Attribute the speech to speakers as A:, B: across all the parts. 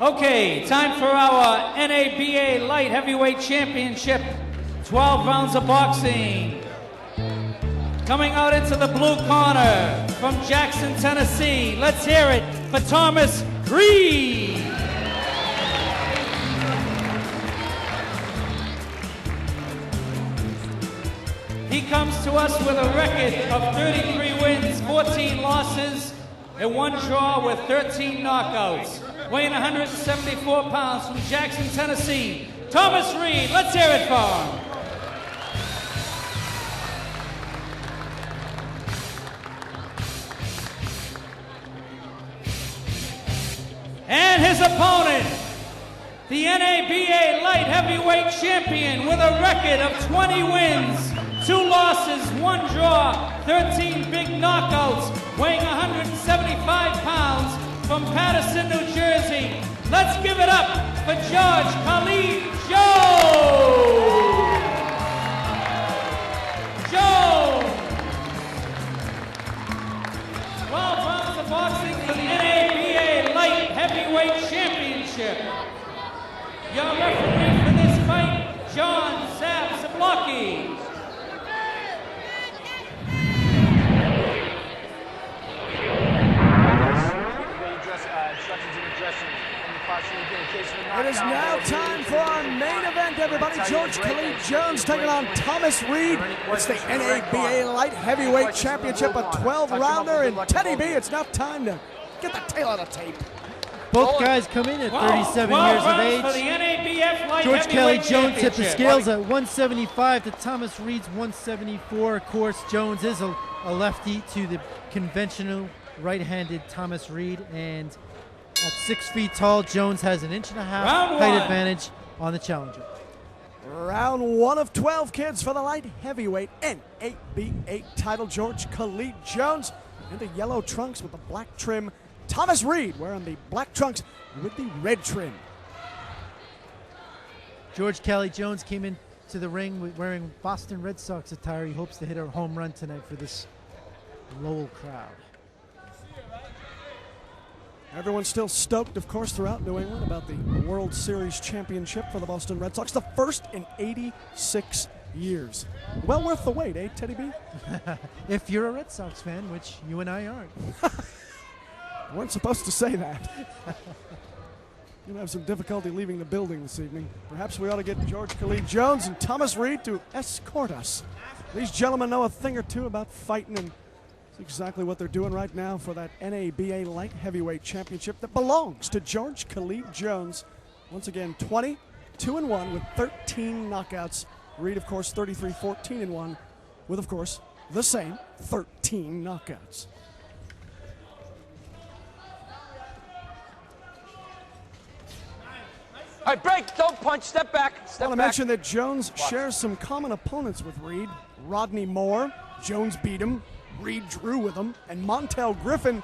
A: Okay, time for our NABA Light Heavyweight Championship. 12 rounds of boxing. Coming out into the blue corner from Jackson, Tennessee. Let's hear it for Thomas Reed. He comes to us with a record of 33 wins, 14 losses, and 1 draw with 13 knockouts. Weighing 174 pounds from Jackson, Tennessee, Thomas Reed. Let's hear it for him. And his opponent, the NABA Light Heavyweight Champion with a record of 20 wins, 2 losses, 1 draw, 13 big knockouts, weighing 175 pounds from Paterson, New Jersey. Let's give it up for George Khalid Jones. Jones. 12 rounds of boxing for the NABA Light Heavyweight Championship. Your referee for this fight, John Zablocki.
B: It is now time for our main event, everybody. George Khalid Jones taking on Thomas Reed. It's the NABA Light Heavyweight Championship, a 12-rounder. And Teddy B, it's now time to get the tail of the tape.
C: Both guys come in at 37 years of age. George Khalid Jones hit the scales at 175 to Thomas Reed's 174. Of course, Jones is a lefty to the conventional right-handed Thomas Reed, and at 6 feet tall, Jones has an 1.5 inch height advantage on the challenger.
B: Round 1 of 12, kids, for the light heavyweight NABA title. George Khalid Jones in the yellow trunks with the black trim. Thomas Reed wearing the black trunks with the red trim.
C: George Khalid Jones came into the ring wearing Boston Red Sox attire. He hopes to hit a home run tonight for this Lowell crowd.
B: Everyone's still stoked, of course, throughout New England about the World Series championship for the Boston Red Sox, the first in 86 years. Well worth the wait, eh, Teddy B?
C: If you're a Red Sox fan, which you and I aren't.
B: Weren't supposed to say that. You're going to have some difficulty leaving the building this evening. Perhaps we ought to get George Khalid Jones and Thomas Reed to escort us. These gentlemen know a thing or two about fighting, and it's exactly what they're doing right now for that NABA Light Heavyweight Championship that belongs to George Khalid Jones. Once again, 20-2-1 with 13 knockouts. Reed, of course, 33-14-1 with, of course, the same 13 knockouts.
D: All right, break, don't punch, step back,
B: I want to mention that Jones shares some common opponents with Reed. Rodney Moore, Jones beat him. Reed drew with him. And Montel Griffin,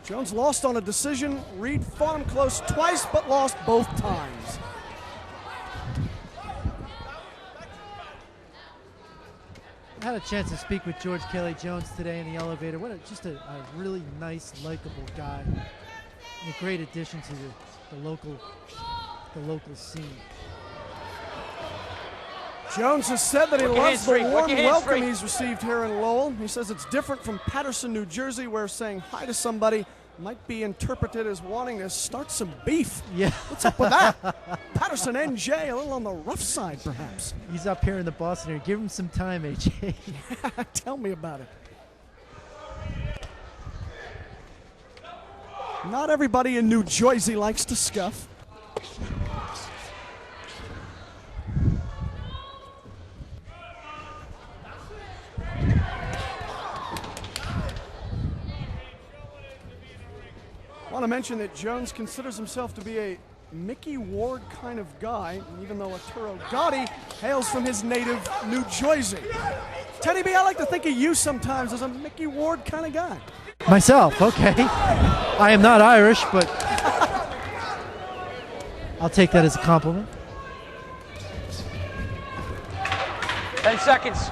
B: Jones lost on a decision. Reed fought him close twice, but lost both times.
C: I had a chance to speak with George Khalid Jones today in the elevator. Just a really nice, likable guy. And a great addition to the local scene.
B: Jones has said that he loves the warm welcome he's received here in Lowell. He says it's different from Paterson, New Jersey, where saying hi to somebody might be interpreted as wanting to start some beef.
C: Yeah.
B: What's up with that? Patterson, NJ, a little on the rough side, perhaps.
C: He's up here in the Boston area. Give him some time, AJ.
B: Tell me about it. Not everybody in New Jersey likes to scuff. I want to mention that Jones considers himself to be a Mickey Ward kind of guy, even though Arturo Gotti hails from his native New Jersey. Teddy B, I like to think of you sometimes as a Mickey Ward kind of guy.
C: Myself, okay. I am not Irish, but I'll take that as a compliment.
D: 10 seconds.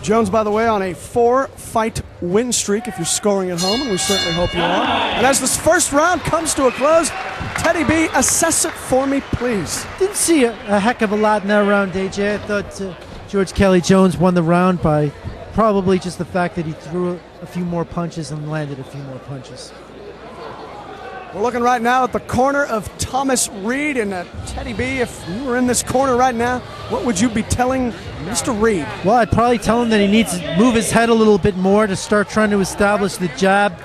B: Jones, by the way, on a 4-fight win streak if you're scoring at home, and we certainly hope you are. And as this first round comes to a close, Teddy B, assess it for me, please.
C: Didn't see a heck of a lot in that round, AJ. I thought George Kelly Jones won the round by probably just the fact that he threw a few more punches and landed a few more punches.
B: We're looking right now at the corner of Thomas Reed. And Teddy B, if you were in this corner right now, what would you be telling Mr. Reed?
C: Well, I'd probably tell him that he needs to move his head a little bit more to start trying to establish the jab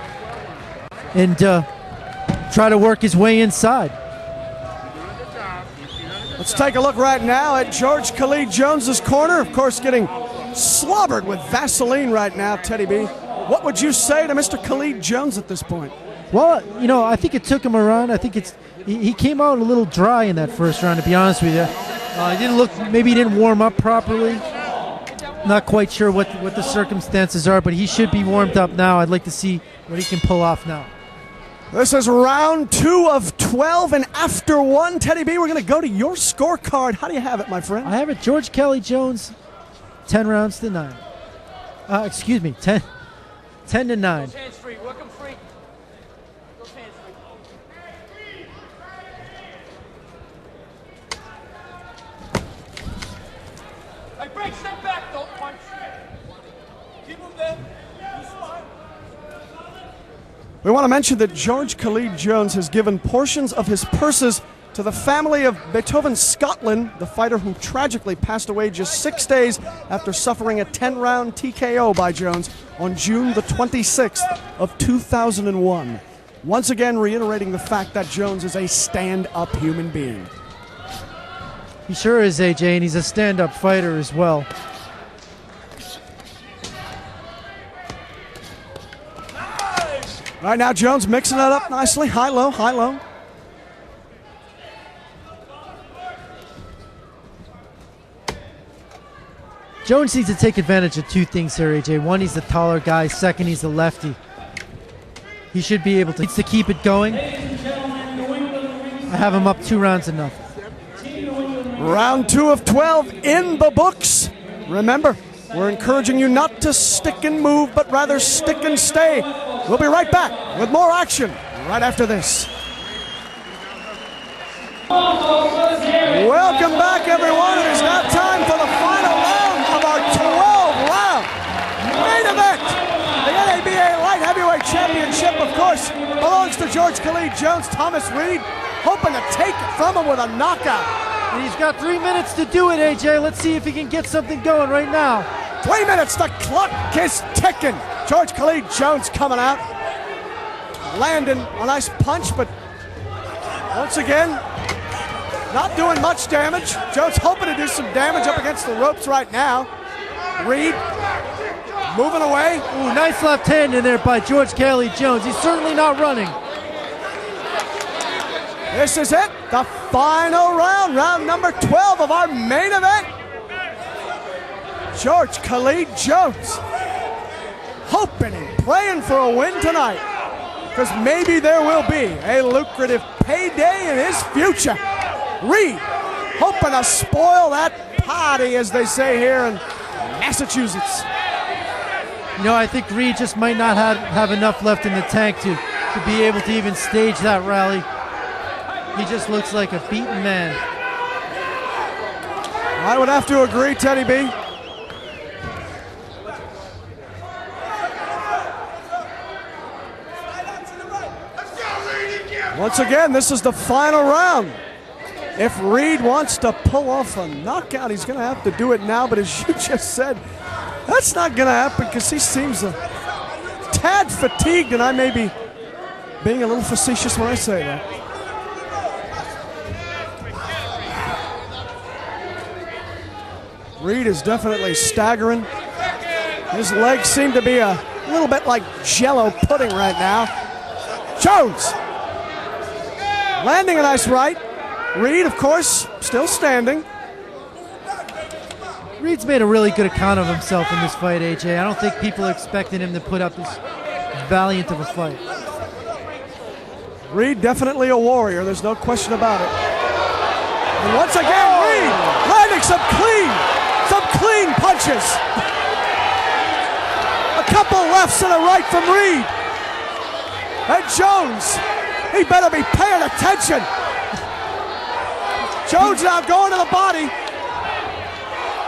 C: and try to work his way inside.
B: Let's take a look right now at George Khalid Jones's corner. Of course, getting slobbered with Vaseline right now, Teddy B. What would you say to Mr. Khalid Jones at this point?
C: Well, you know, I think it took him around. I think he came out a little dry in that first round, to be honest with you. He didn't look, maybe he didn't warm up properly. Not quite sure what the circumstances are, but he should be warmed up now. I'd like to see what he can pull off now.
B: This is round 2 of 12, and after 1, Teddy B, we're going to go to your scorecard. How do you have it, my friend?
C: I have it George Kelly Jones, 10 rounds to 9. Excuse me, 10 to 9.
D: Hands free, work 'em free. Hey, break, step back, don't punch. Keep him there.
B: We want to mention that George Khalid Jones has given portions of his purses to the family of Beethoven Scotland, the fighter who tragically passed away just 6 days after suffering a 10-round TKO by Jones on June the 26th of 2001. Once again reiterating the fact that Jones is a stand-up human being.
C: He sure is, AJ, and he's a stand-up fighter as well.
B: Right now, Jones mixing it up nicely. High-low, high-low.
C: Jones needs to take advantage of 2 things here, AJ. One, he's the taller guy. Second, he's a lefty. He should be able to, needs to keep it going. I have him up 2 rounds enough.
B: Round 2 of 12 in the books. Remember, we're encouraging you not to stick and move, but rather stick and stay. We'll be right back with more action right after this. Welcome back, everyone. It is now time for the final round of our 12-round main event. The NABA Light Heavyweight Championship, of course, belongs to George Khalid Jones. Thomas Reed hoping to take it from him with a knockout.
C: And he's got 3 minutes to do it, AJ. Let's see if he can get something going right now.
B: 3 minutes, the clock is ticking. George Khalid Jones coming out, landing a nice punch, but once again, not doing much damage. Jones hoping to do some damage up against the ropes right now. Reed moving away.
C: Ooh, nice left hand in there by George Kelly Jones. He's certainly not running.
B: This is it, the final round, round number 12 of our main event. George Khalid Jones hoping and praying for a win tonight, because maybe there will be a lucrative payday in his future. Reed hoping to spoil that party, as they say here in Massachusetts.
C: You know, I think Reed just might not have enough left in the tank to be able to even stage that rally. He just looks like a beaten man.
B: I would have to agree, Teddy B. Once again, this is the final round. If Reed wants to pull off a knockout, he's going to have to do it now. But as you just said, that's not going to happen because he seems a tad fatigued, and I may be being a little facetious when I say that. Reed is definitely staggering. His legs seem to be a little bit like Jell-O pudding right now. Jones landing a nice right. Reed, of course, still standing.
C: Reed's made a really good account of himself in this fight, AJ. I don't think people are expecting him to put up this valiant of a fight.
B: Reed definitely a warrior, there's no question about it. And once again, Reed landing some clean punches. couple lefts and a right from Reed. And Jones, he better be paying attention. Jones now going to the body.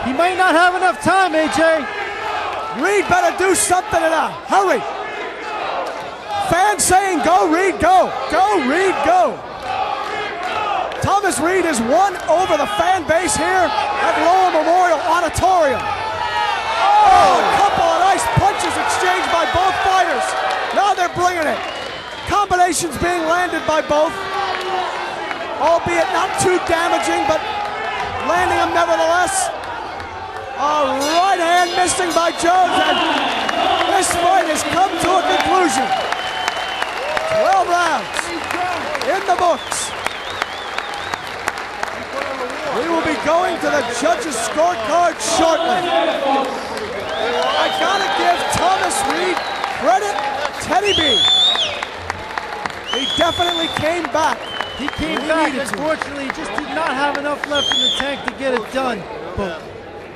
C: He might not have enough time, AJ.
B: Reed better do something in a hurry. Fans saying, go Reed, go. Go Reed, go. Thomas Reed has won over the fan base here at Lowell Memorial Auditorium. Oh, a couple of nice punches exchanged by both fighters. Now they're bringing it. Combinations being landed by both, albeit not too damaging, but landing them nevertheless. A right hand missing by Jones, and this fight has come to a conclusion. 12 rounds in the books. We will be going to the judges' scorecard shortly. I gotta give Thomas Reed credit, Teddy B. He definitely came back.
C: He came back. Unfortunately, he just did not have enough left in the tank to get it done. But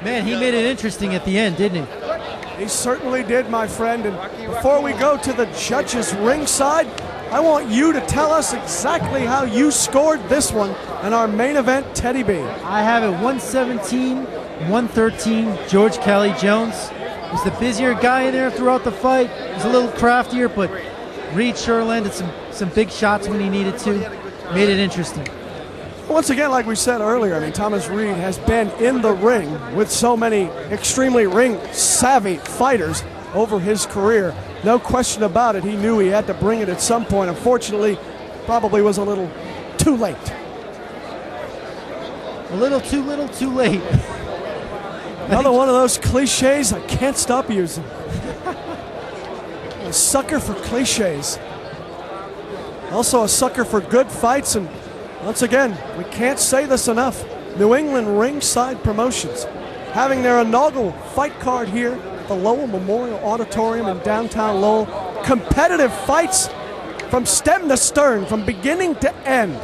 C: man, he made it interesting at the end, didn't he?
B: He certainly did, my friend. And before we go to the judges' ringside, I want you to tell us exactly how you scored this one in our main event, Teddy B.
C: I have it 117, 113, George Kelly Jones. Was the busier guy in there throughout the fight. He was a little craftier, but Reed sure landed some big shots when he needed to. Made it interesting.
B: Once again, like we said earlier, I mean, Thomas Reed has been in the ring with so many extremely ring-savvy fighters over his career. No question about it. He knew he had to bring it at some point. Unfortunately, probably was a little too late.
C: A little too late.
B: Another one of those cliches I can't stop using. A sucker for cliches. Also a sucker for good fights, and once again, we can't say this enough. New England Ringside Promotions having their inaugural fight card here at the Lowell Memorial Auditorium in downtown Lowell. Competitive fights from stem to stern, from beginning to end.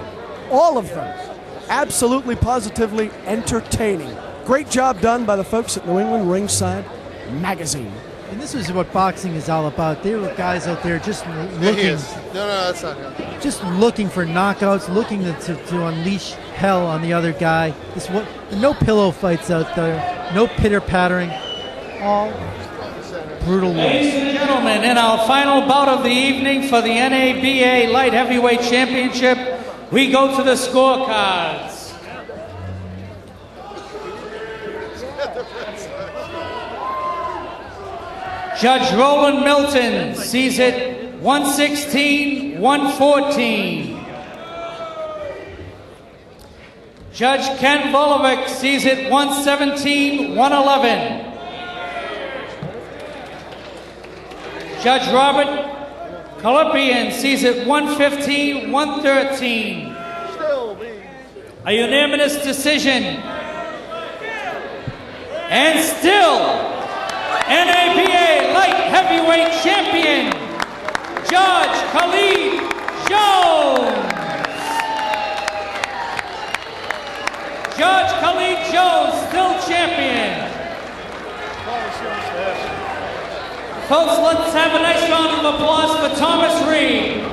B: All of them absolutely positively entertaining. Great job done by the folks at New England Ringside Magazine.
C: And this is what boxing is all about. There were guys out there just looking.
E: No, that's not him.
C: Just looking for knockouts, looking to unleash hell on the other guy. No pillow fights out there, no pitter pattering, all brutal wars.
A: Ladies and gentlemen, in our final bout of the evening for the NABA Light Heavyweight Championship, we go to the scorecards. Judge Roland Milton sees it 116-114. Judge Ken Volovic sees it 117-111. Judge Robert Calipian sees it 115-113. A unanimous decision. And still, NABA Light Heavyweight Champion, Judge Khalid Jones. Judge Khalid Jones, still champion. Folks, let's have a nice round of applause for Thomas Reed.